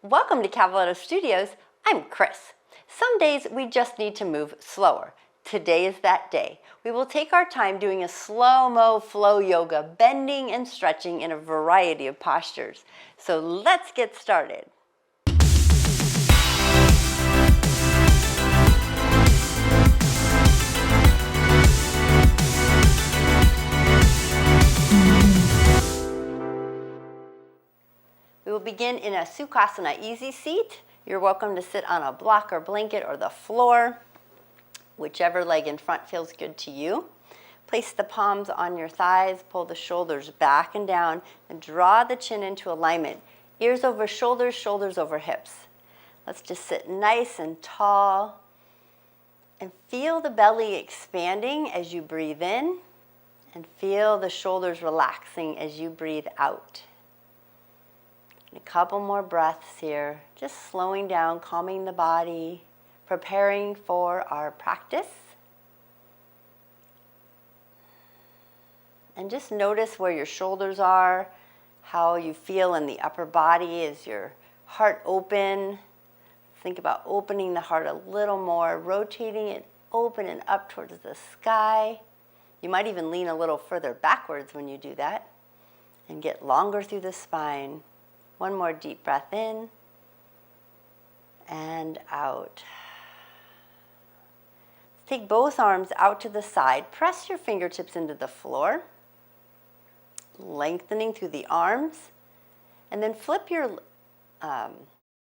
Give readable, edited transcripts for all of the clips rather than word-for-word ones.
Welcome to Cavaletto Studios. I'm Chris. Some days we just need to move slower. Today is that day. We will take our time doing a slow-mo flow yoga, bending and stretching in a variety of postures. So let's get started. We will begin in a Sukhasana easy seat. You're welcome to sit on a block or blanket or the floor, whichever leg in front feels good to you. Place the palms on your thighs, pull the shoulders back and down, and draw the chin into alignment. Ears over shoulders, shoulders over hips. Let's just sit nice and tall and feel the belly expanding as you breathe in, and feel the shoulders relaxing as you breathe out. A couple more breaths here, just slowing down, calming the body, preparing for our practice. And just notice where your shoulders are, how you feel in the upper body. Is your heart open? Think about opening the heart a little more, rotating it open and up towards the sky. You might even lean a little further backwards when you do that and get longer through the spine. One more deep breath in and out. Take both arms out to the side. Press your fingertips into the floor, lengthening through the arms. And then flip your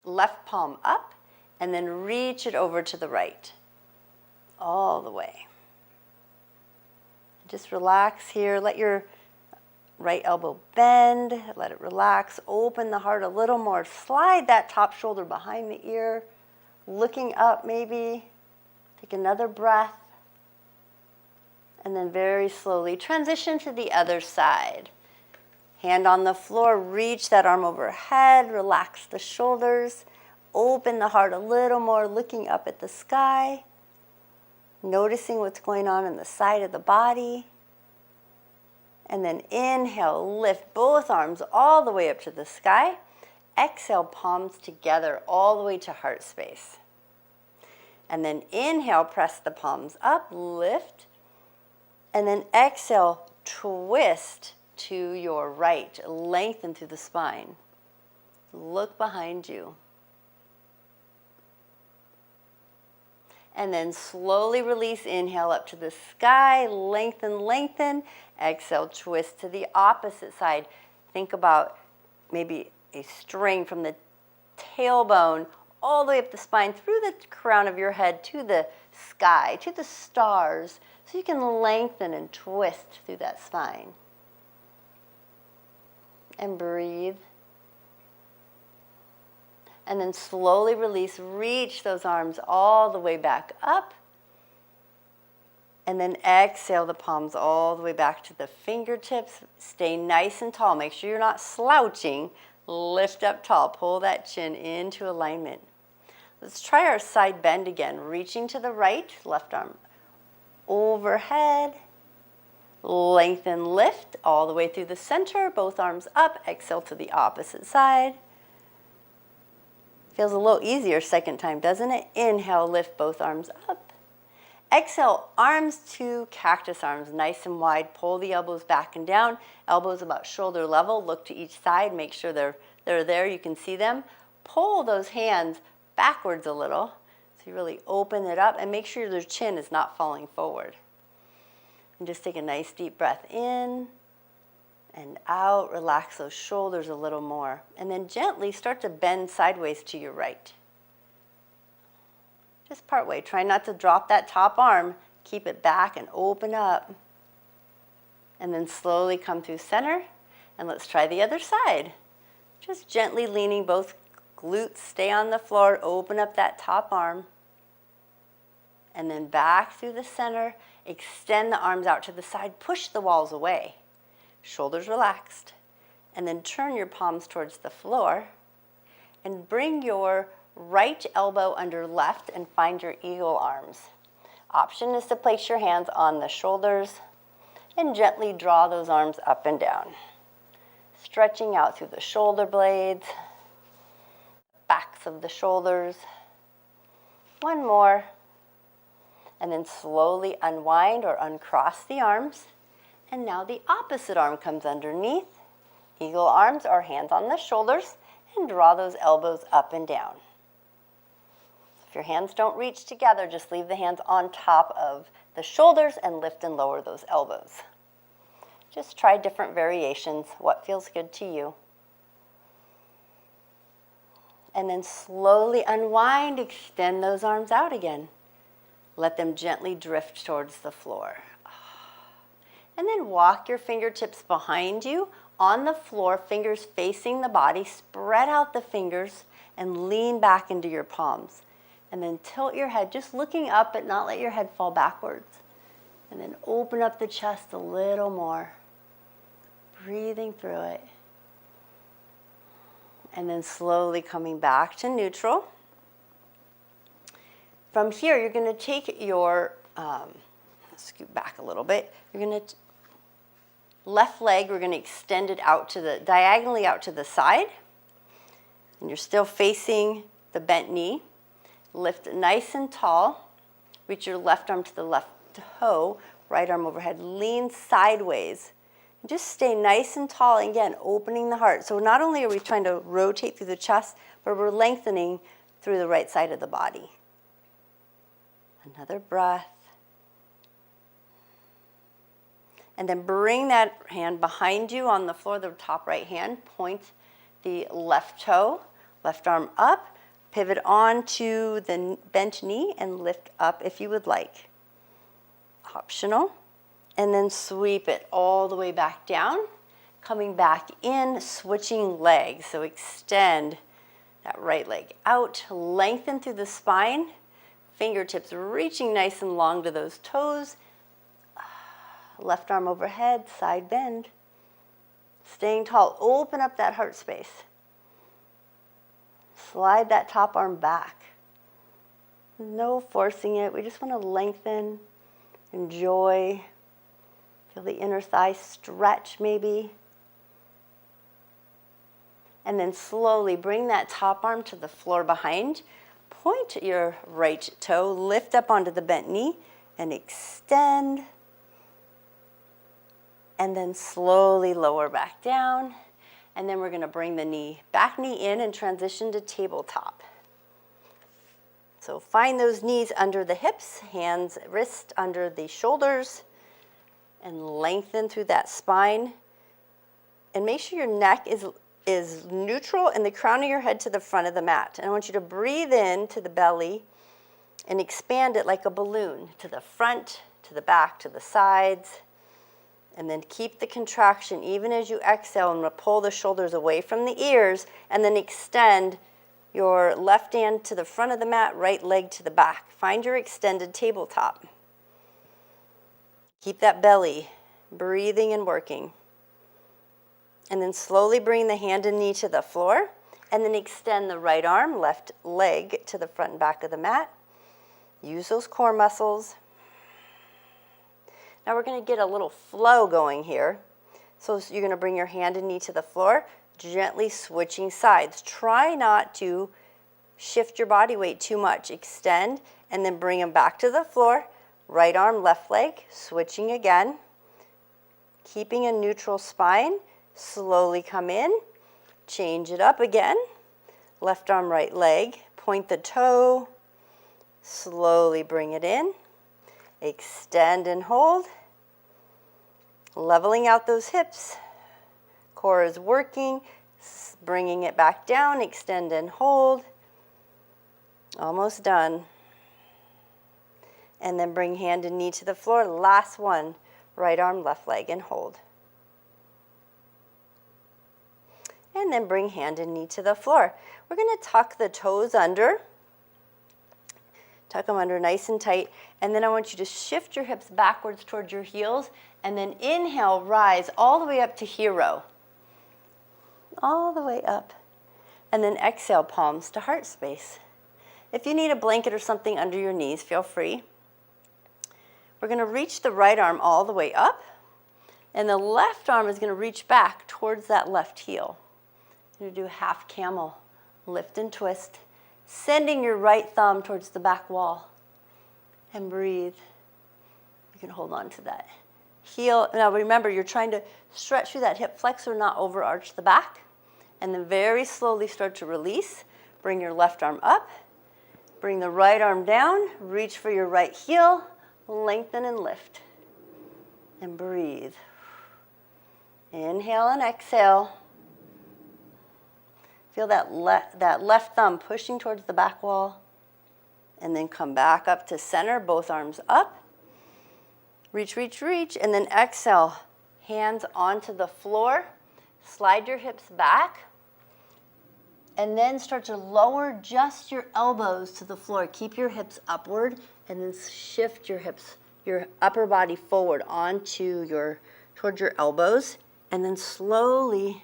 left palm up and then reach it over to the right, all the way. Just relax here. Let your right elbow bend, let it relax, open the heart a little more, slide that top shoulder behind the ear, looking up maybe, take another breath, and then very slowly transition to the other side. Hand on the floor, reach that arm overhead, relax the shoulders, open the heart a little more, looking up at the sky, noticing what's going on in the side of the body. And then inhale, lift both arms all the way up to the sky. Exhale, palms together all the way to heart space. And then inhale, press the palms up, lift. And then exhale, twist to your right, lengthen through the spine. Look behind you. And then slowly release, inhale up to the sky, lengthen, lengthen. Exhale, twist to the opposite side. Think about maybe a string from the tailbone all the way up the spine, through the crown of your head to the sky, to the stars, so you can lengthen and twist through that spine. And breathe. And then slowly release, reach those arms all the way back up. And then exhale the palms all the way back to the fingertips. Stay nice and tall. Make sure you're not slouching. Lift up tall. Pull that chin into alignment. Let's try our side bend again. Reaching to the right, left arm overhead. Lengthen, lift all the way through the center. Both arms up. Exhale to the opposite side. Feels a little easier second time, doesn't it? Inhale, lift both arms up. Exhale, arms to cactus arms, nice and wide. Pull the elbows back and down. Elbows about shoulder level. Look to each side. Make sure they're there. You can see them. Pull those hands backwards a little. So you really open it up and make sure your chin is not falling forward. And just take a nice deep breath in and out. Relax those shoulders a little more. And then gently start to bend sideways to your right. Just part way. Try not to drop that top arm. Keep it back and open up. And then slowly come through center. And let's try the other side. Just gently leaning both glutes. Stay on the floor. Open up that top arm. And then back through the center. Extend the arms out to the side. Push the walls away. Shoulders relaxed. And then turn your palms towards the floor. And bring your right elbow under left and find your eagle arms. Option is to place your hands on the shoulders and gently draw those arms up and down. Stretching out through the shoulder blades, back backs of the shoulders. One more. And then slowly unwind or uncross the arms. And now the opposite arm comes underneath. Eagle arms or hands on the shoulders, and draw those elbows up and down. If your hands don't reach together, just leave the hands on top of the shoulders and lift and lower those elbows. Just try different variations, what feels good to you. And then slowly unwind, extend those arms out again. Let them gently drift towards the floor. And then walk your fingertips behind you on the floor, fingers facing the body. Spread out the fingers and lean back into your palms. And then tilt your head, just looking up but not let your head fall backwards. And then open up the chest a little more. Breathing through it. And then slowly coming back to neutral. From here, you're going to take your, scoot back a little bit. You're going to left leg, we're going to extend it out to the, diagonally out to the side. And you're still facing the bent knee. Lift it nice and tall. Reach your left arm to the left toe, right arm overhead. Lean sideways. And just stay nice and tall. And again, opening the heart. So not only are we trying to rotate through the chest, but we're lengthening through the right side of the body. Another breath. And then bring that hand behind you on the floor, the top right hand. Point the left toe, left arm up. Pivot on to the bent knee and lift up if you would like. Optional. And then sweep it all the way back down. Coming back in, switching legs. So extend that right leg out. Lengthen through the spine. Fingertips reaching nice and long to those toes. Left arm overhead, side bend. Staying tall, open up that heart space. Slide that top arm back. No forcing it, we just want to lengthen, enjoy. Feel the inner thigh stretch maybe. And then slowly bring that top arm to the floor behind. Point your right toe, lift up onto the bent knee and extend. And then slowly lower back down. And then we're going to bring the back knee in and transition to tabletop. So find those knees under the hips, hands, wrist under the shoulders, and lengthen through that spine. And make sure your neck is neutral and the crown of your head to the front of the mat. And I want you to breathe in to the belly and expand it like a balloon to the front, to the back, to the sides. And then keep the contraction even as you exhale and pull the shoulders away from the ears, and then extend your left hand to the front of the mat, right leg to the back. Find your extended tabletop. Keep that belly breathing and working. And then slowly bring the hand and knee to the floor, and then extend the right arm, left leg to the front and back of the mat. Use those core muscles. Now we're going to get a little flow going here. So you're going to bring your hand and knee to the floor, gently switching sides. Try not to shift your body weight too much. Extend and then bring them back to the floor. Right arm, left leg, switching again. Keeping a neutral spine. Slowly come in. Change it up again. Left arm, right leg. Point the toe. Slowly bring it in. Extend and hold. Leveling out those hips. Core is working. Bringing it back down. Extend and hold. Almost done. And then bring hand and knee to the floor. Last one. Right arm, left leg, and hold. And then bring hand and knee to the floor. We're going to tuck the toes under. Tuck them under nice and tight. And then I want you to shift your hips backwards towards your heels. And then inhale, rise all the way up to hero. All the way up. And then exhale, palms to heart space. If you need a blanket or something under your knees, feel free. We're going to reach the right arm all the way up. And the left arm is going to reach back towards that left heel. You're going to do half camel. Lift and twist. Sending your right thumb towards the back wall. And breathe. You can hold on to that. Heel. Now remember, you're trying to stretch through that hip flexor, not overarch the back. And then very slowly start to release. Bring your left arm up. Bring the right arm down. Reach for your right heel. Lengthen and lift. And breathe. Inhale and exhale. Feel that left thumb pushing towards the back wall. And then come back up to center, both arms up. Reach, reach, reach. And then exhale. Hands onto the floor. Slide your hips back. And then start to lower just your elbows to the floor. Keep your hips upward and then shift your hips, your upper body forward towards your elbows. And then slowly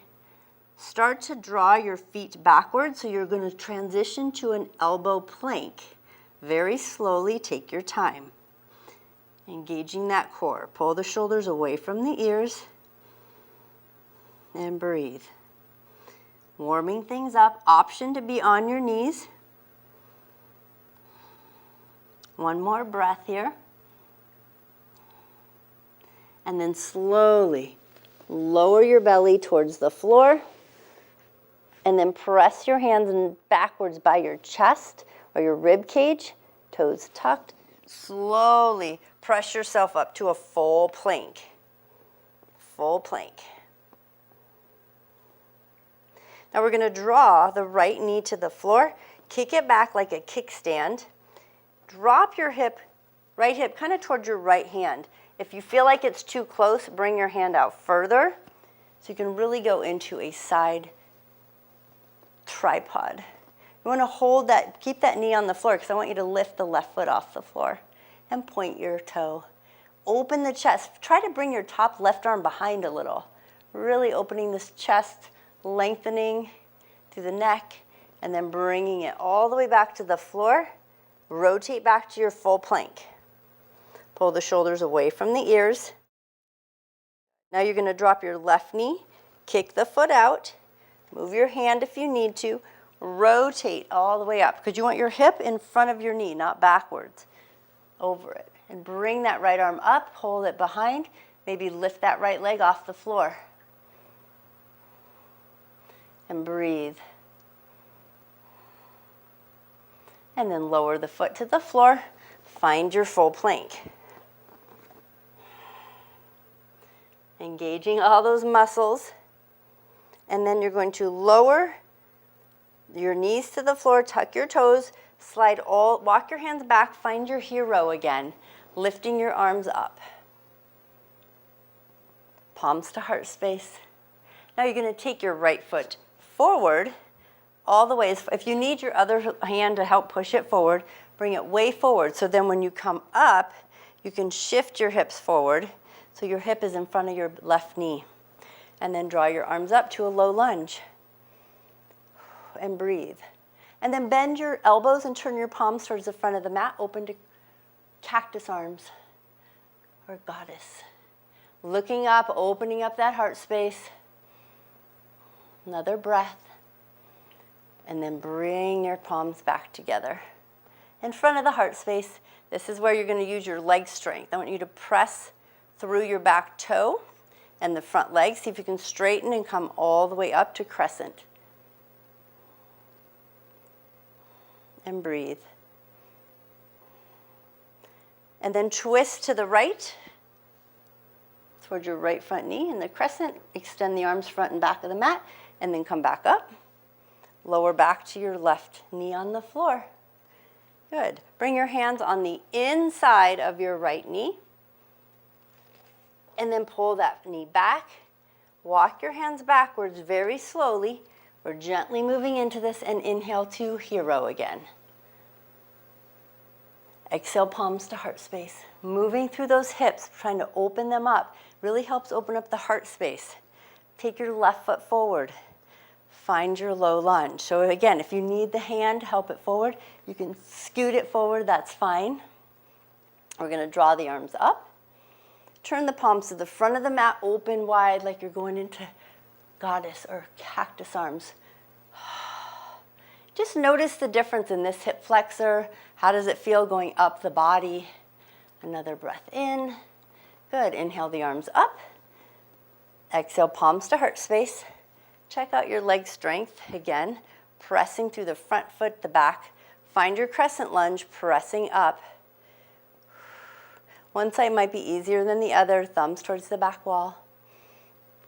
start to draw your feet backwards. So you're going to transition to an elbow plank. Very slowly, take your time. Engaging that core. Pull the shoulders away from the ears. And breathe. Warming things up. Option to be on your knees. One more breath here. And then slowly lower your belly towards the floor. And then press your hands backwards by your chest or your rib cage. Toes tucked. Slowly press yourself up to a full plank. Full plank. Now we're going to draw the right knee to the floor, kick it back like a kickstand. Drop your right hip kind of towards your right hand. If you feel like it's too close, bring your hand out further so you can really go into a side tripod. You want to hold that, keep that knee on the floor because I want you to lift the left foot off the floor and point your toe. Open the chest. Try to bring your top left arm behind a little. Really opening this chest. Lengthening through the neck, and then bringing it all the way back to the floor. Rotate back to your full plank. Pull the shoulders away from the ears. Now you're going to drop your left knee, kick the foot out, move your hand if you need to, rotate all the way up because you want your hip in front of your knee, not backwards. Over it. And bring that right arm up, hold it behind, maybe lift that right leg off the floor. And breathe. And then lower the foot to the floor. Find your full plank. Engaging all those muscles. And then you're going to lower your knees to the floor, tuck your toes, walk your hands back, find your hero again, lifting your arms up. Palms to heart space. Now you're going to take your right foot forward all the way. If you need your other hand to help push it forward, bring it way forward. So then when you come up, you can shift your hips forward so your hip is in front of your left knee. And then draw your arms up to a low lunge. And breathe. And then bend your elbows and turn your palms towards the front of the mat, open to cactus arms or goddess. Looking up, opening up that heart space. Another breath. And then bring your palms back together. In front of the heart space, this is where you're going to use your leg strength. I want you to press through your back toe and the front leg. See if you can straighten and come all the way up to crescent. And breathe. And then twist to the right towards your right front knee in the crescent. Extend the arms front and back of the mat. And then come back up. Lower back to your left knee on the floor. Good. Bring your hands on the inside of your right knee. And then pull that knee back. Walk your hands backwards very slowly. We're gently moving into this and inhale to hero again. Exhale, palms to heart space. Moving through those hips, trying to open them up. Really helps open up the heart space. Take your left foot forward. Find your low lunge. So again, if you need the hand to help it forward, you can scoot it forward, that's fine. We're going to draw the arms up. Turn the palms to the front of the mat, open wide like you're going into goddess or cactus arms. Just notice the difference in this hip flexor. How does it feel going up the body? Another breath in. Good. Inhale the arms up. Exhale, palms to heart space. Check out your leg strength. Again, pressing through the front foot, the back. Find your crescent lunge, pressing up. One side might be easier than the other. Thumbs towards the back wall.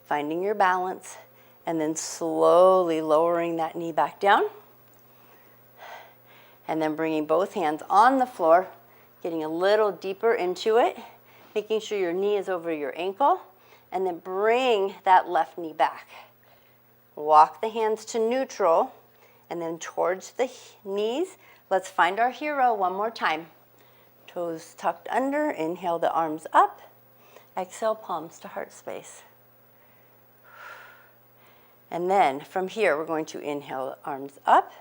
Finding your balance. And then slowly lowering that knee back down. And then bringing both hands on the floor, getting a little deeper into it, making sure your knee is over your ankle, and then bring that left knee back. Walk the hands to neutral, and then towards the knees. Let's find our hero one more time. Toes tucked under, inhale the arms up, exhale palms to heart space. And then from here, we're going to inhale the arms up,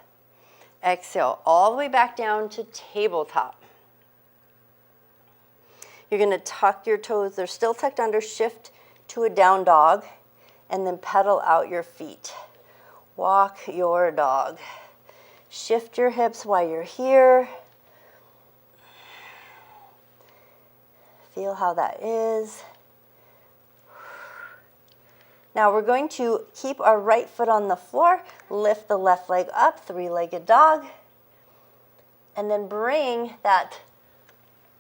exhale all the way back down to tabletop. You're going to tuck your toes. They're still tucked under. Shift to a down dog, and then pedal out your feet. Walk your dog. Shift your hips while you're here. Feel how that is. Now we're going to keep our right foot on the floor, lift the left leg up, three-legged dog, and then bring that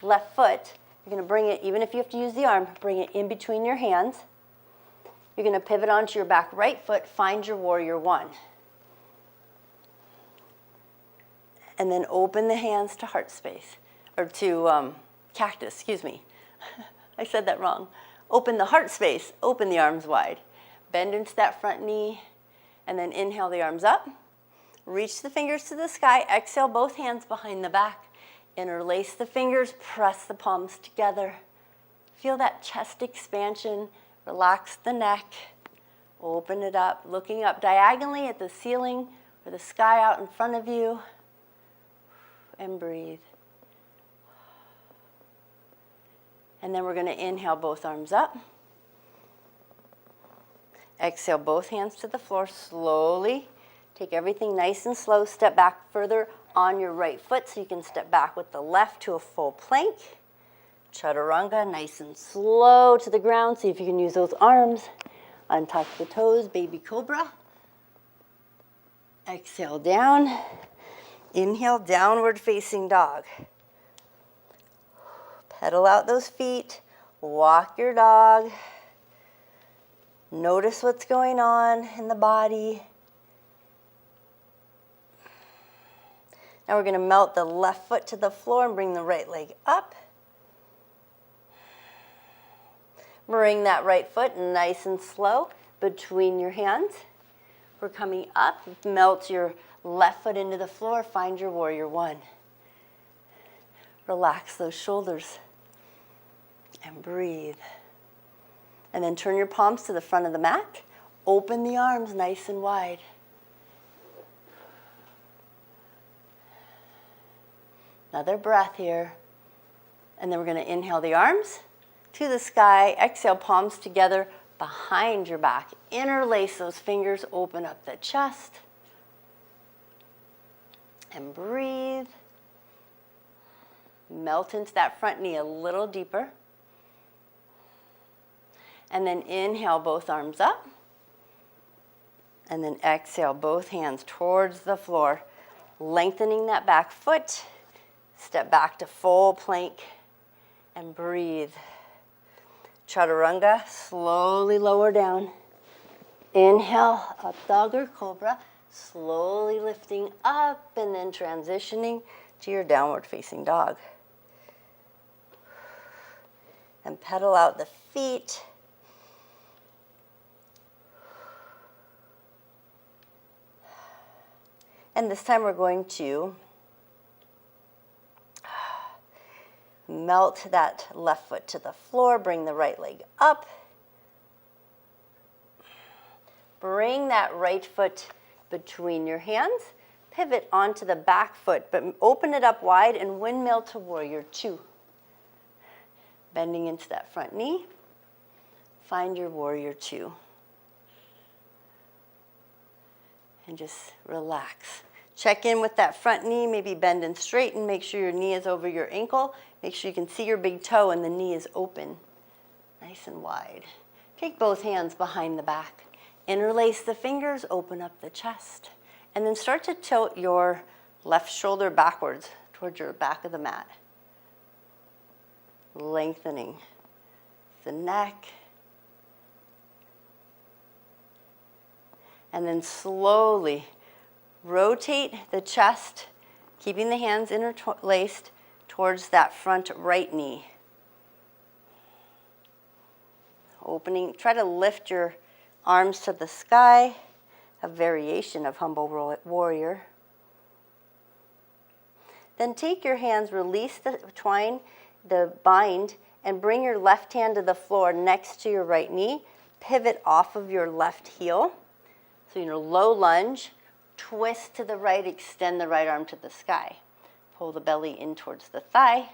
left foot. You're going to bring it, even if you have to use the arm, bring it in between your hands. You're going to pivot onto your back right foot, find your warrior one. And then open the hands to heart space, or to cactus, excuse me. I said that wrong. Open the heart space, open the arms wide. Bend into that front knee, and then inhale the arms up. Reach the fingers to the sky, exhale both hands behind the back. Interlace the fingers, press the palms together. Feel that chest expansion, relax the neck, open it up, looking up diagonally at the ceiling or the sky out in front of you, and breathe. And then we're going to inhale both arms up. Exhale both hands to the floor slowly. Take everything nice and slow. Step back further on your right foot so you can step back with the left to a full plank. Chaturanga, nice and slow to the ground. See if you can use those arms. Untuck the toes, baby cobra. Exhale down. Inhale, downward facing dog. Pedal out those feet. Walk your dog. Notice what's going on in the body. Now we're going to melt the left foot to the floor and bring the right leg up. Bring that right foot nice and slow between your hands. We're coming up. Melt your left foot into the floor. Find your warrior one. Relax those shoulders and breathe. And then turn your palms to the front of the mat. Open the arms nice and wide. Another breath here. And then we're going to inhale the arms to the sky. Exhale, palms together behind your back. Interlace those fingers. Open up the chest. And breathe. Melt into that front knee a little deeper. And then inhale both arms up. And then exhale both hands towards the floor. Lengthening that back foot. Step back to full plank. And breathe. Chaturanga, slowly lower down. Inhale, up dog or cobra. Slowly lifting up and then transitioning to your downward facing dog. And pedal out the feet. And this time we're going to melt that left foot to the floor. Bring the right leg up. Bring that right foot between your hands. Pivot onto the back foot, but open it up wide and windmill to warrior two. Bending into that front knee. Find your warrior two. And just relax. Check in with that front knee, maybe bend and straighten. Make sure your knee is over your ankle. Make sure you can see your big toe and the knee is open, nice and wide. Take both hands behind the back. Interlace the fingers, open up the chest, and then start to tilt your left shoulder backwards towards your back of the mat. Lengthening the neck. And then slowly rotate the chest, keeping the hands interlaced towards that front right knee. Opening, try to lift your arms to the sky, a variation of humble warrior. Then take your hands, release the twine, the bind, and bring your left hand to the floor next to your right knee. Pivot off of your left heel. So in a low lunge, twist to the right, extend the right arm to the sky. Pull the belly in towards the thigh.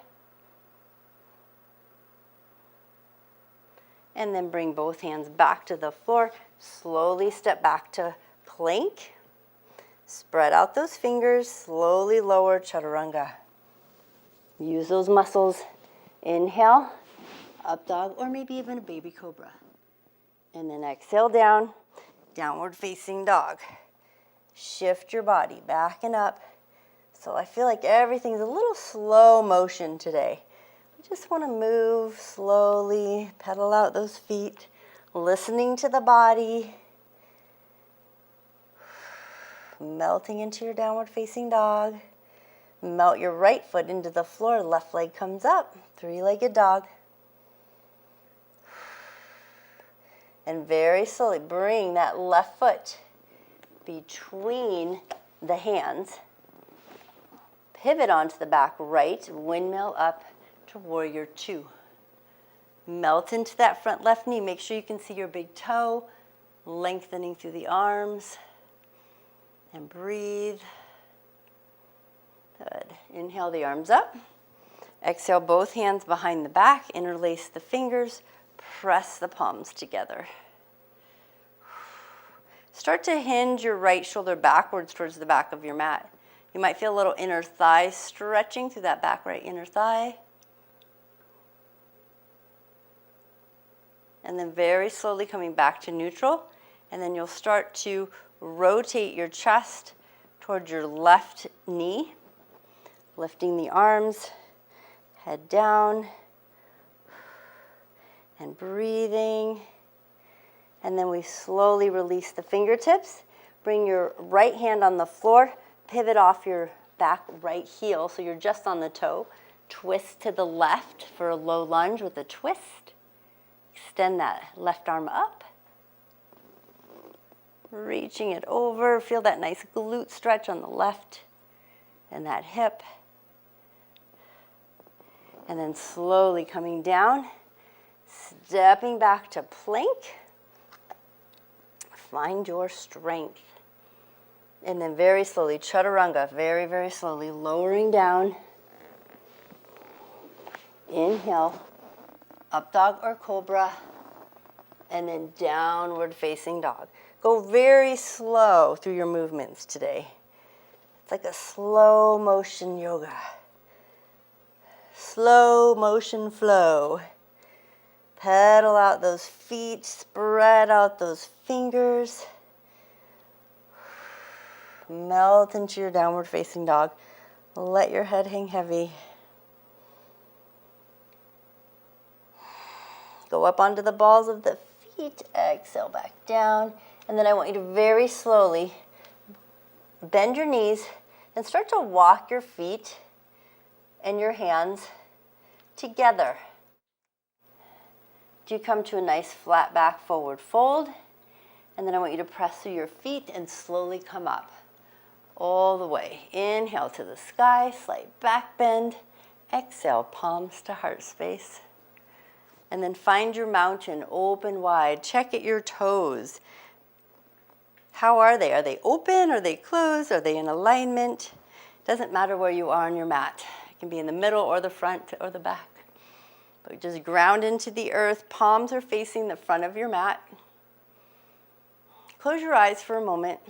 And then bring both hands back to the floor. Slowly step back to plank. Spread out those fingers, slowly lower chaturanga. Use those muscles. Inhale, up dog, or maybe even a baby cobra. And then exhale down, downward facing dog. Shift your body back and up. So I feel like everything's a little slow motion today. We just want to move slowly, pedal out those feet, listening to the body. Melting into your downward facing dog. Melt your right foot into the floor, left leg comes up, three-legged dog. And very slowly bring that left foot between the hands. Pivot onto the back right, windmill up to warrior two. Melt into that front left knee. Make sure you can see your big toe, lengthening through the arms. And breathe. Good. Inhale the arms up. Exhale both hands behind the back. Interlace the fingers. Press the palms together. Start to hinge your right shoulder backwards towards the back of your mat. You might feel a little inner thigh stretching through that back right inner thigh. And then very slowly coming back to neutral. And then you'll start to rotate your chest towards your left knee. Lifting the arms, head down. And breathing. And then we slowly release the fingertips. Bring your right hand on the floor. Pivot off your back right heel so you're just on the toe. Twist to the left for a low lunge with a twist. Extend that left arm up. Reaching it over. Feel that nice glute stretch on the left and that hip. And then slowly coming down. Stepping back to plank. Find your strength. And then very slowly, chaturanga, very, very slowly, lowering down. Inhale, up dog or cobra, and then downward facing dog. Go very slow through your movements today. It's like a slow motion yoga. Slow motion flow. Pedal out those feet, spread out those fingers. Melt into your downward facing dog. Let your head hang heavy. Go up onto the balls of the feet. Exhale back down. And then I want you to very slowly bend your knees and start to walk your feet and your hands together. You come to a nice flat back forward fold. And then I want you to press through your feet and slowly come up. All the way. Inhale to the sky, slight back bend. Exhale, palms to heart space. And then find your mountain, open wide. Check at your toes. How are they? Are they open? Are they closed? Are they in alignment? Doesn't matter where you are on your mat. It can be in the middle or the front or the back. But just ground into the earth. Palms are facing the front of your mat. Close your eyes for a moment.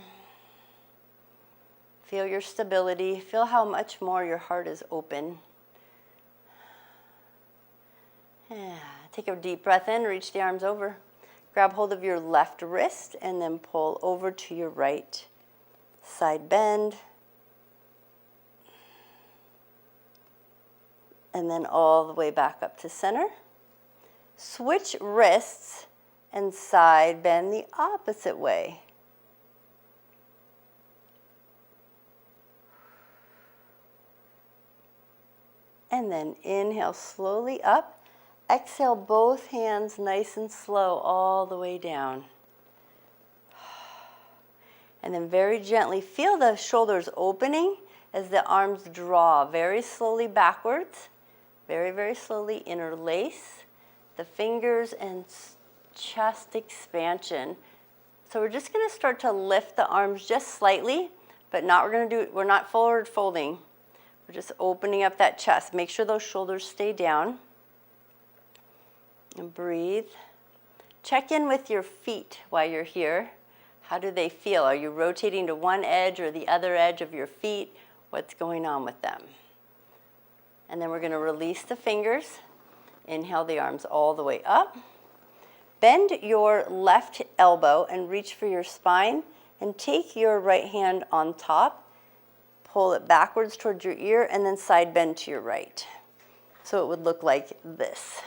Feel your stability. Feel how much more your heart is open. Yeah. Take a deep breath in, reach the arms over. Grab hold of your left wrist and then pull over to your right. Side bend. And then all the way back up to center. Switch wrists and side bend the opposite way. And then inhale slowly up. Exhale both hands nice and slow all the way down. And then very gently feel the shoulders opening as the arms draw very slowly backwards. Very, very slowly interlace the fingers and chest expansion. So we're just going to start to lift the arms just slightly, but we're not forward folding. We're just opening up that chest. Make sure those shoulders stay down. And breathe. Check in with your feet while you're here. How do they feel? Are you rotating to one edge or the other edge of your feet? What's going on with them? And then we're going to release the fingers. Inhale the arms all the way up. Bend your left elbow and reach for your spine. And take your right hand on top. Pull it backwards towards your ear and then side bend to your right. So it would look like this.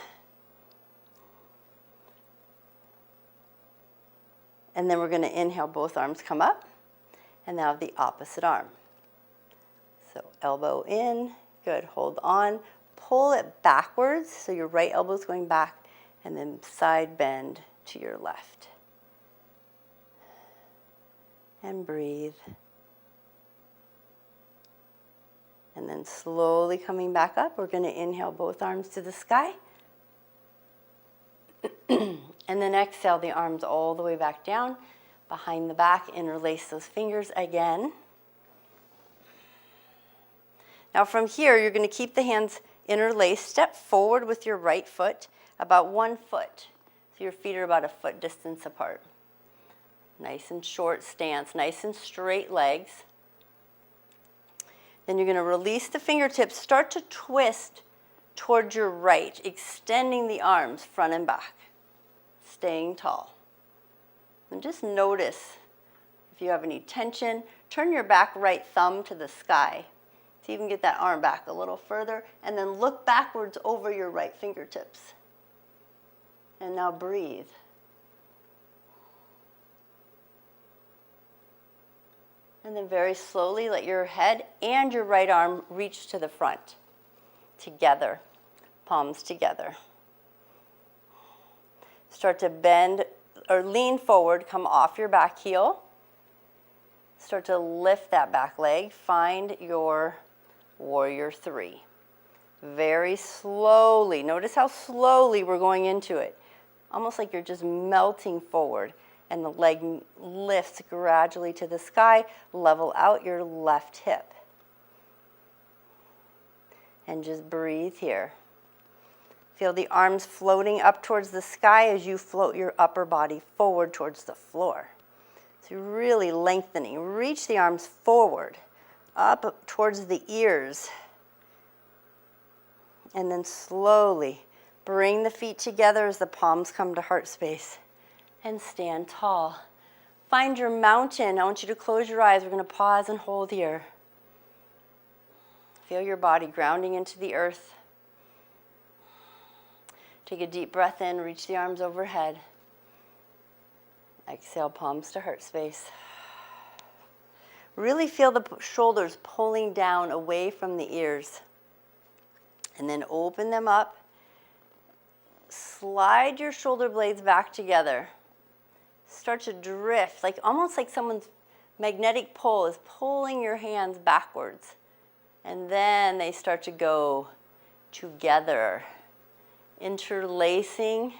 And then we're going to inhale, both arms come up. And now the opposite arm. So elbow in, good, hold on. Pull it backwards, so your right elbow is going back, and then side bend to your left. And breathe. And then slowly coming back up, we're going to inhale both arms to the sky. And then exhale the arms all the way back down, behind the back, interlace those fingers again. Now from here, you're going to keep the hands interlaced. Step forward with your right foot, about 1 foot. So your feet are about a foot distance apart. Nice and short stance, nice and straight legs. Then you're going to release the fingertips, start to twist towards your right, extending the arms front and back. Staying tall. And just notice if you have any tension. Turn your back right thumb to the sky. So you can get that arm back a little further. And then look backwards over your right fingertips. And now breathe. And then very slowly let your head and your right arm reach to the front. Together. Palms together. Start to bend or lean forward, come off your back heel. Start to lift that back leg. Find your warrior 3. Very slowly. Notice how slowly we're going into it. Almost like you're just melting forward. And the leg lifts gradually to the sky. Level out your left hip. And just breathe here. Feel the arms floating up towards the sky as you float your upper body forward towards the floor. So you're really lengthening. Reach the arms forward, up towards the ears. And then slowly bring the feet together as the palms come to heart space. And stand tall. Find your mountain. I want you to close your eyes. We're going to pause and hold here. Feel your body grounding into the earth. Take a deep breath in, reach the arms overhead. Exhale, palms to heart space. Really feel the shoulders pulling down away from the ears. And then open them up. Slide your shoulder blades back together. Start to drift, almost like someone's magnetic pull is pulling your hands backwards. And then they start to go together. Interlacing,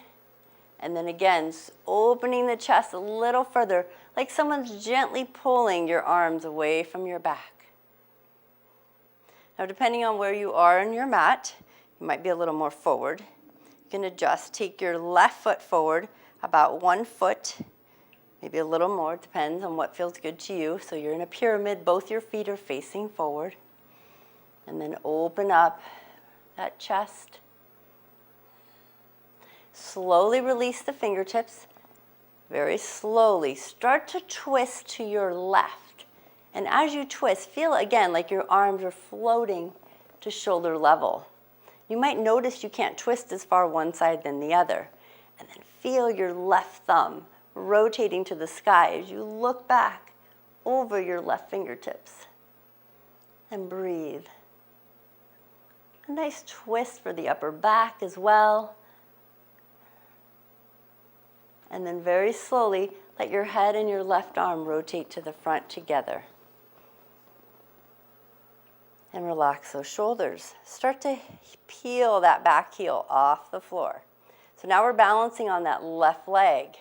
and then again, opening the chest a little further, like someone's gently pulling your arms away from your back. Now, depending on where you are on your mat, you might be a little more forward. You can adjust. Take your left foot forward about 1 foot, maybe a little more, it depends on what feels good to you. So you're in a pyramid, both your feet are facing forward. And then open up that chest. Slowly release the fingertips. Very slowly start to twist to your left. And as you twist, feel again like your arms are floating to shoulder level. You might notice you can't twist as far one side than the other. And then feel your left thumb rotating to the sky as you look back over your left fingertips. And breathe. A nice twist for the upper back as well. And then very slowly, let your head and your left arm rotate to the front together. And relax those shoulders. Start to peel that back heel off the floor. So now we're balancing on that left leg.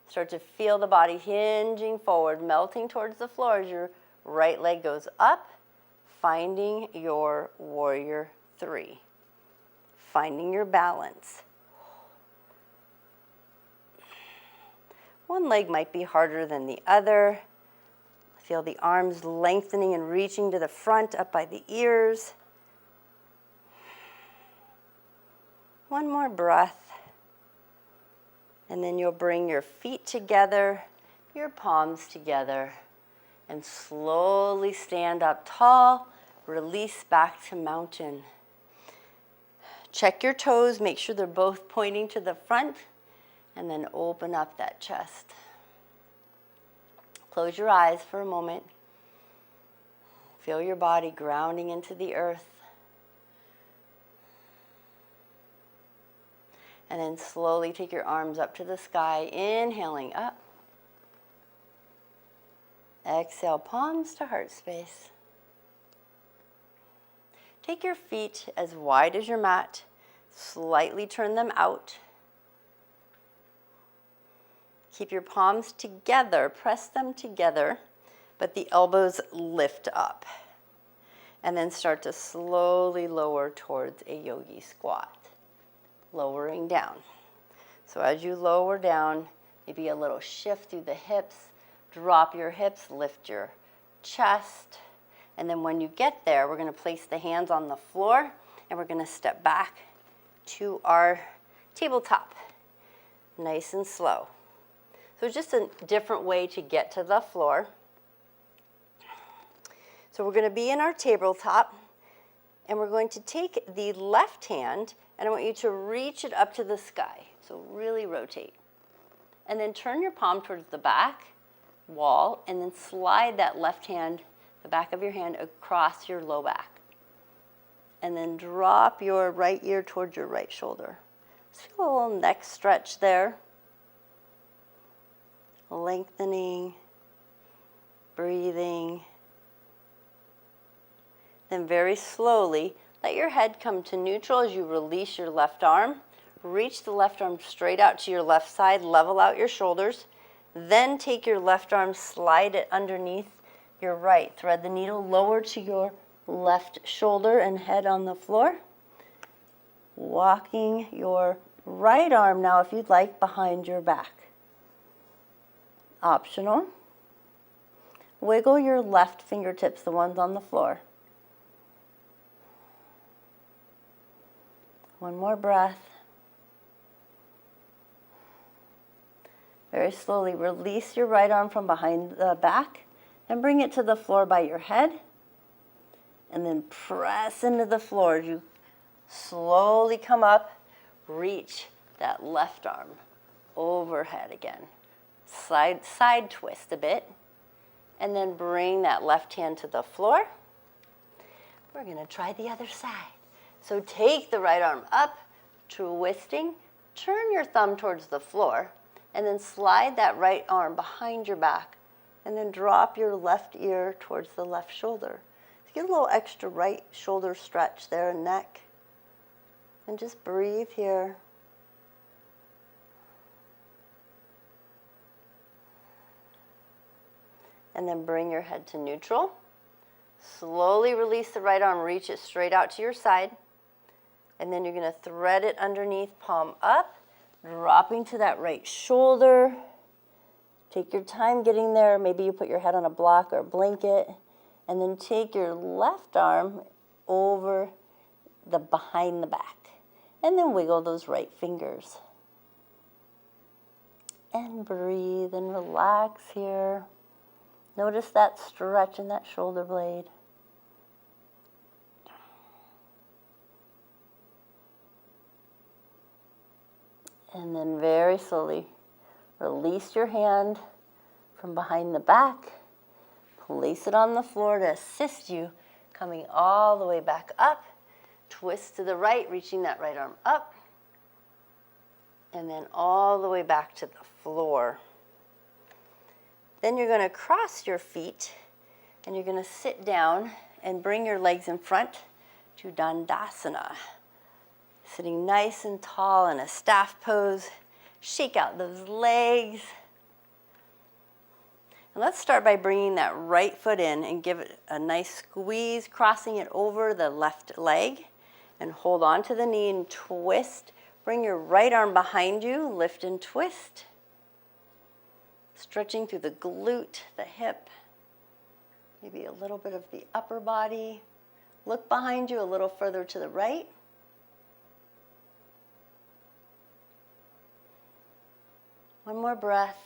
Start to feel the body hinging forward, melting towards the floor as your right leg goes up, finding your warrior 3. Finding your balance. One leg might be harder than the other. Feel the arms lengthening and reaching to the front, up by the ears. One more breath. And then you'll bring your feet together, your palms together, and slowly stand up tall. Release back to mountain. Check your toes, make sure they're both pointing to the front, and then open up that chest. Close your eyes for a moment. Feel your body grounding into the earth. And then slowly take your arms up to the sky, inhaling up. Exhale, palms to heart space. Take your feet as wide as your mat. Slightly turn them out. Keep your palms together, press them together, but the elbows lift up. And then start to slowly lower towards a yogi squat, lowering down. So as you lower down, maybe a little shift through the hips, drop your hips, lift your chest. And then when you get there, we're gonna place the hands on the floor and we're gonna step back to our tabletop, nice and slow. So it's just a different way to get to the floor. So we're going to be in our tabletop, and we're going to take the left hand, and I want you to reach it up to the sky. So really rotate. And then turn your palm towards the back wall, and then slide that left hand, the back of your hand, across your low back. And then drop your right ear towards your right shoulder. Just feel a little neck stretch there. Lengthening, breathing. Then very slowly, let your head come to neutral as you release your left arm. Reach the left arm straight out to your left side, level out your shoulders. Then take your left arm, slide it underneath your right. Thread the needle lower to your left shoulder and head on the floor. Walking your right arm now, if you'd like, behind your back. Optional. Wiggle your left fingertips, the ones on the floor. One more breath. Very slowly release your right arm from behind the back and bring it to the floor by your head. And then press into the floor as you slowly come up, reach that left arm overhead again. Side twist a bit, and then bring that left hand to the floor. We're going to try the other side. So take the right arm up, twisting, turn your thumb towards the floor, and then slide that right arm behind your back, and then drop your left ear towards the left shoulder. So get a little extra right shoulder stretch there and neck. And just breathe here. And then bring your head to neutral. Slowly release the right arm, reach it straight out to your side. And then you're going to thread it underneath, palm up, dropping to that right shoulder. Take your time getting there. Maybe you put your head on a block or a blanket. And then take your left arm over the behind the back. And then wiggle those right fingers. And breathe and relax here. Notice that stretch in that shoulder blade. And then very slowly release your hand from behind the back. Place it on the floor to assist you, coming all the way back up. Twist to the right, reaching that right arm up. And then all the way back to the floor. Then you're going to cross your feet and you're going to sit down and bring your legs in front to Dandasana. Sitting nice and tall in a staff pose. Shake out those legs. And let's start by bringing that right foot in and give it a nice squeeze, crossing it over the left leg. And hold on to the knee and twist. Bring your right arm behind you, lift and twist. Stretching through the glute, the hip, maybe a little bit of the upper body. Look behind you a little further to the right. One more breath.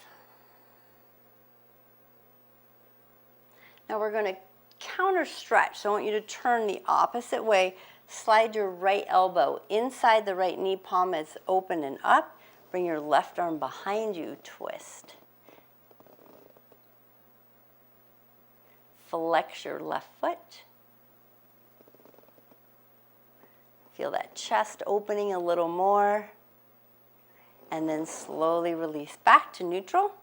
Now we're going to counter stretch. So I want you to turn the opposite way. Slide your right elbow inside the right knee, palm is open and up. Bring your left arm behind you, twist. Flex your left foot. Feel that chest opening a little more. And then slowly release back to neutral.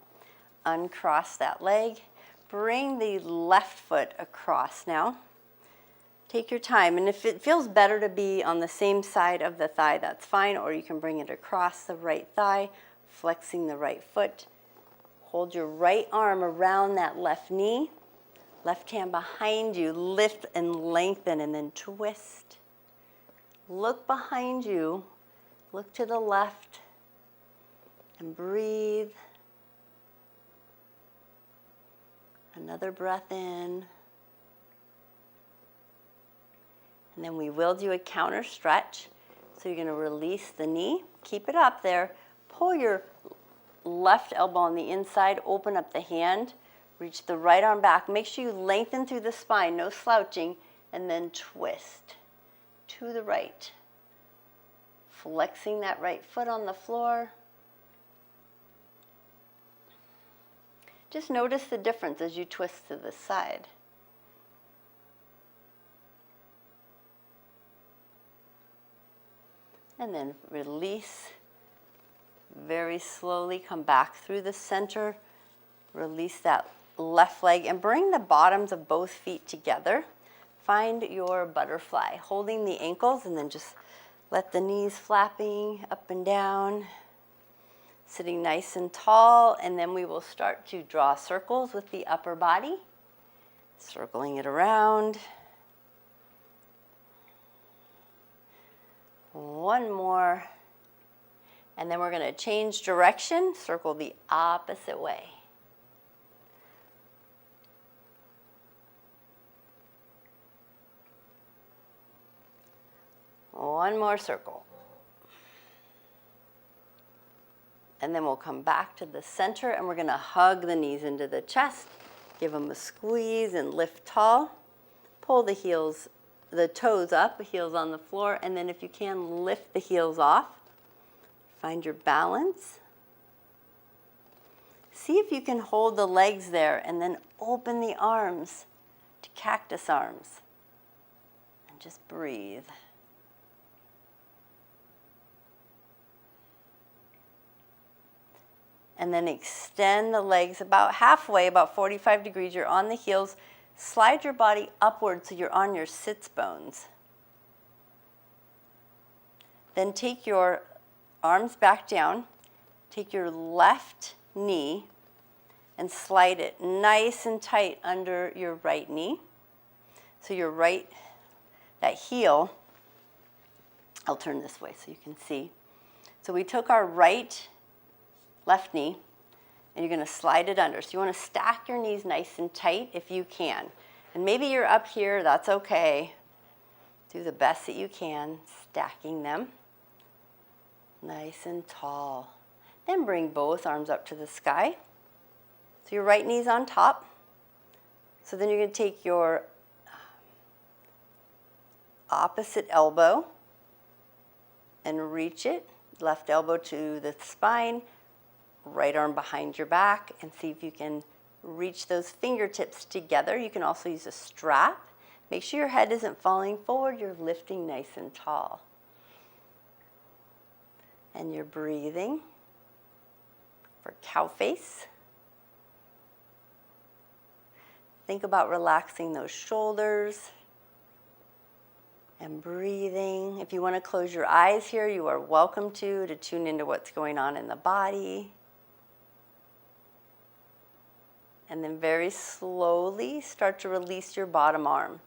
Uncross that leg. Bring the left foot across now. Take your time, and if it feels better to be on the same side of the thigh, that's fine, or you can bring it across the right thigh, flexing the right foot. Hold your right arm around that left knee, left hand behind you, lift and lengthen, and then twist. Look behind you, look to the left, and breathe. Another breath in. And then we will do a counter stretch. So you're going to release the knee, keep it up there, pull your left elbow on the inside, open up the hand, reach the right arm back. Make sure you lengthen through the spine, no slouching, and then twist to the right. Flexing that right foot on the floor. Just notice the difference as you twist to the side. And then release. Very slowly come back through the center. Release that left leg and bring the bottoms of both feet together. Find your butterfly, holding the ankles, and then just let the knees flapping up and down. Sitting nice and tall, and then we will start to draw circles with the upper body. Circling it around. One more. And then we're going to change direction, circle the opposite way. One more circle. And then we'll come back to the center, and we're going to hug the knees into the chest. Give them a squeeze and lift tall. Pull the heels, the toes up, the heels on the floor, and then if you can, lift the heels off. Find your balance. See if you can hold the legs there and then open the arms to cactus arms. And just breathe. And then extend the legs about halfway, about 45 degrees. You're on the heels. Slide your body upward so you're on your sits bones. Then take your arms back down. Take your left knee and slide it nice and tight under your right knee. So your right, that heel, I'll turn this way so you can see. So we took our left knee, and you're going to slide it under. So you want to stack your knees nice and tight if you can. And maybe you're up here, that's okay. Do the best that you can, stacking them nice and tall. Then bring both arms up to the sky. So your right knee's on top. So then you're going to take your opposite elbow and reach it. Left elbow to the spine, right arm behind your back, and see if you can reach those fingertips together. You can also use a strap. Make sure your head isn't falling forward. You're lifting nice and tall. And you're breathing for cow face. Think about relaxing those shoulders and breathing. If you want to close your eyes here, you are welcome to tune into what's going on in the body. And then very slowly start to release your bottom arm.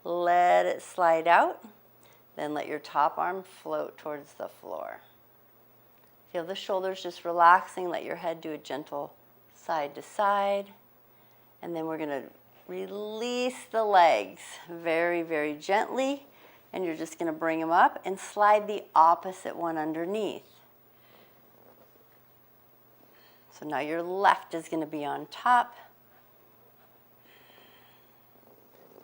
Let it slide out. Then let your top arm float towards the floor. Feel the shoulders just relaxing. Let your head do a gentle side to side. And then we're going to release the legs very, very gently. And you're just going to bring them up and slide the opposite one underneath. So now your left is going to be on top.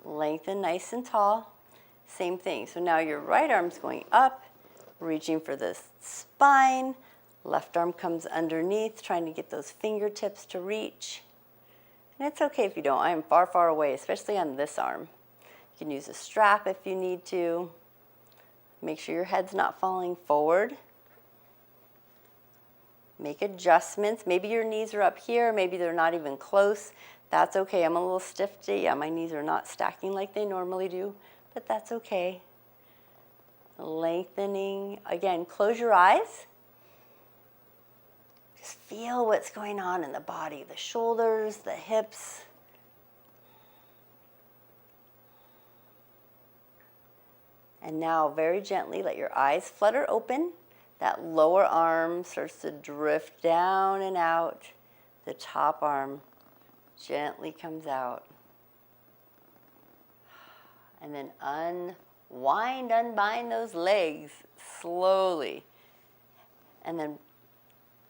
Lengthen nice and tall. Same thing. So now your right arm's going up, reaching for the spine. Left arm comes underneath, trying to get those fingertips to reach. And it's okay if you don't. I am far, far away, especially on this arm. You can use a strap if you need to. Make sure your head's not falling forward. Make adjustments. Maybe your knees are up here. Maybe they're not even close. That's okay. I'm a little stiff today. Yeah, my knees are not stacking like they normally do, but that's okay. Lengthening. Again, close your eyes. Just feel what's going on in the body, the shoulders, the hips. And now very gently let your eyes flutter open. That lower arm starts to drift down and out. The top arm gently comes out. And then unwind, unbind those legs slowly. And then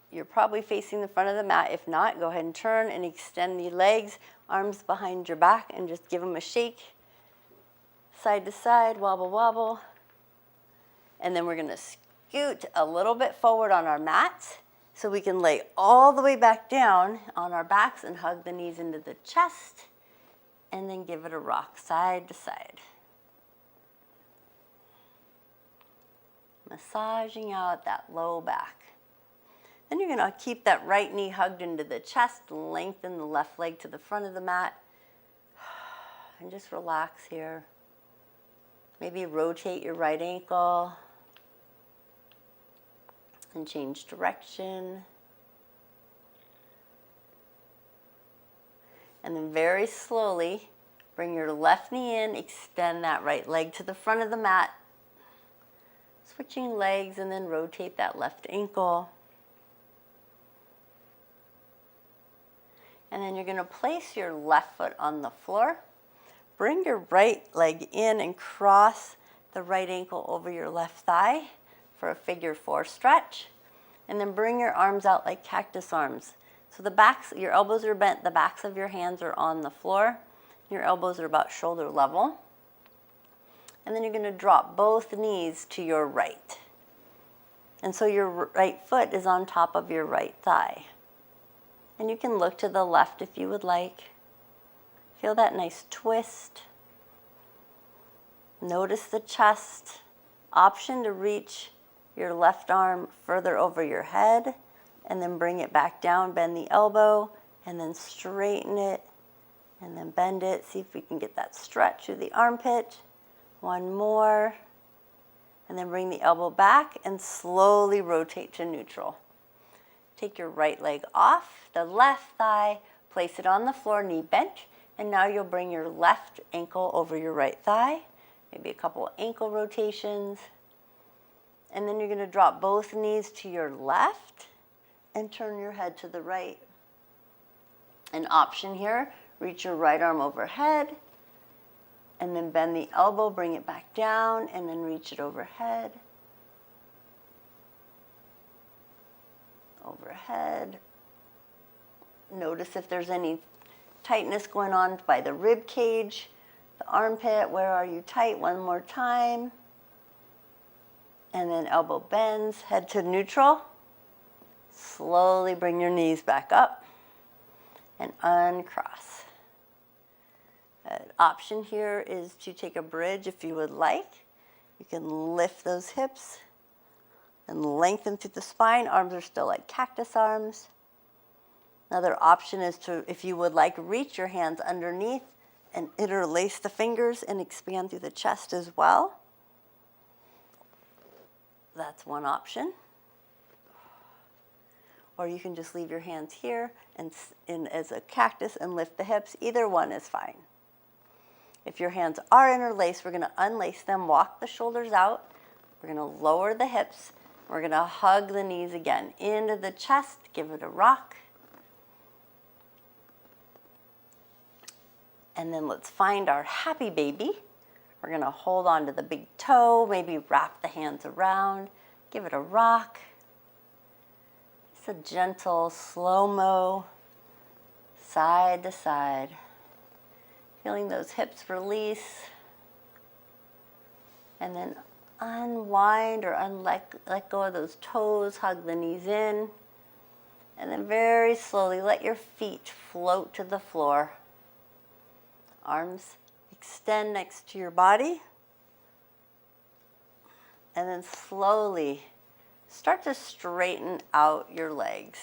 you're probably facing the front of the mat. If not, go ahead and turn and extend the legs, arms behind your back, and just give them a shake. Side to side, wobble, wobble. And then we're going to scoot a little bit forward on our mat so we can lay all the way back down on our backs and hug the knees into the chest. And then give it a rock side to side. Massaging out that low back. Then you're going to keep that right knee hugged into the chest, lengthen the left leg to the front of the mat, and just relax here. Maybe rotate your right ankle and change direction. And then very slowly, bring your left knee in, extend that right leg to the front of the mat. Switching legs, and then rotate that left ankle. And then you're going to place your left foot on the floor. Bring your right leg in and cross the right ankle over your left thigh for a figure 4 stretch. And then bring your arms out like cactus arms. So the backs, your elbows are bent, the backs of your hands are on the floor. Your elbows are about shoulder level. And then you're going to drop both knees to your right. And so your right foot is on top of your right thigh. And you can look to the left if you would like. Feel that nice twist. Notice the chest. Option to reach your left arm further over your head and then bring it back down, bend the elbow, and then straighten it, and then bend it. See if we can get that stretch through the armpit. One more. And then bring the elbow back and slowly rotate to neutral. Take your right leg off the left thigh, place it on the floor, knee bent, and now you'll bring your left ankle over your right thigh, maybe a couple ankle rotations. And then you're going to drop both knees to your left and turn your head to the right. An option here, reach your right arm overhead, and then bend the elbow, bring it back down, and then reach it overhead. Overhead. Notice if there's any tightness going on by the rib cage, the armpit. Where are you tight? One more time. And then elbow bends, head to neutral. Slowly bring your knees back up and uncross. An option here is to take a bridge if you would like. You can lift those hips and lengthen through the spine. Arms are still like cactus arms. Another option is to, if you would like, reach your hands underneath and interlace the fingers and expand through the chest as well. That's one option. Or you can just leave your hands here and as a cactus and lift the hips. Either one is fine. If your hands are interlaced, we're going to unlace them, walk the shoulders out. We're going to lower the hips. We're going to hug the knees again into the chest. Give it a rock. And then let's find our happy baby. We're going to hold on to the big toe, maybe wrap the hands around, give it a rock. It's a gentle, slow-mo, side to side. Feeling those hips release. And then unwind or let go of those toes, hug the knees in. And then very slowly let your feet float to the floor. Arms extend next to your body. And then slowly start to straighten out your legs.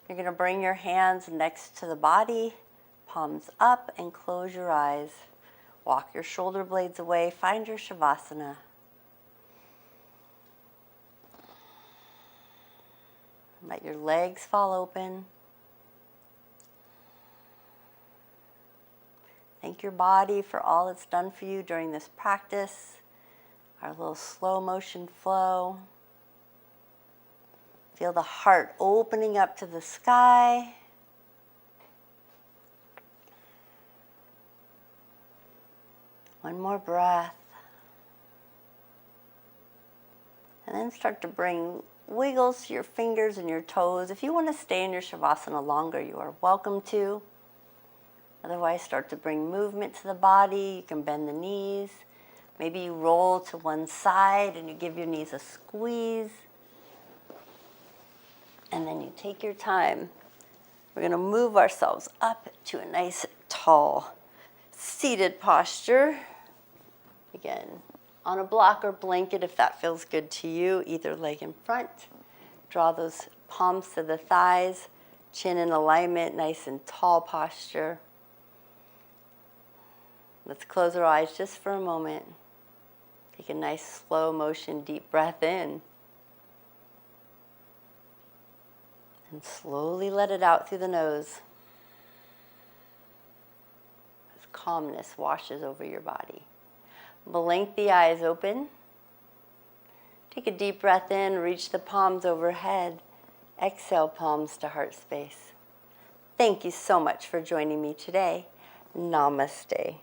You're going to bring your hands next to the body, palms up, and close your eyes. Walk your shoulder blades away. Find your Shavasana. Let your legs fall open. Thank your body for all it's done for you during this practice. Our little slow motion flow. Feel the heart opening up to the sky. One more breath. And then start to bring wiggles to your fingers and your toes. If you want to stay in your Shavasana longer, you are welcome to. Otherwise, start to bring movement to the body. You can bend the knees. Maybe you roll to one side and you give your knees a squeeze. And then you take your time. We're going to move ourselves up to a nice, tall, seated posture. Again, on a block or blanket if that feels good to you, either leg in front. Draw those palms to the thighs, chin in alignment, nice and tall posture. Let's close our eyes just for a moment. Take a nice slow motion, deep breath in. And slowly let it out through the nose. As calmness washes over your body. Blink the eyes open. Take a deep breath in, reach the palms overhead. Exhale, palms to heart space. Thank you so much for joining me today. Namaste.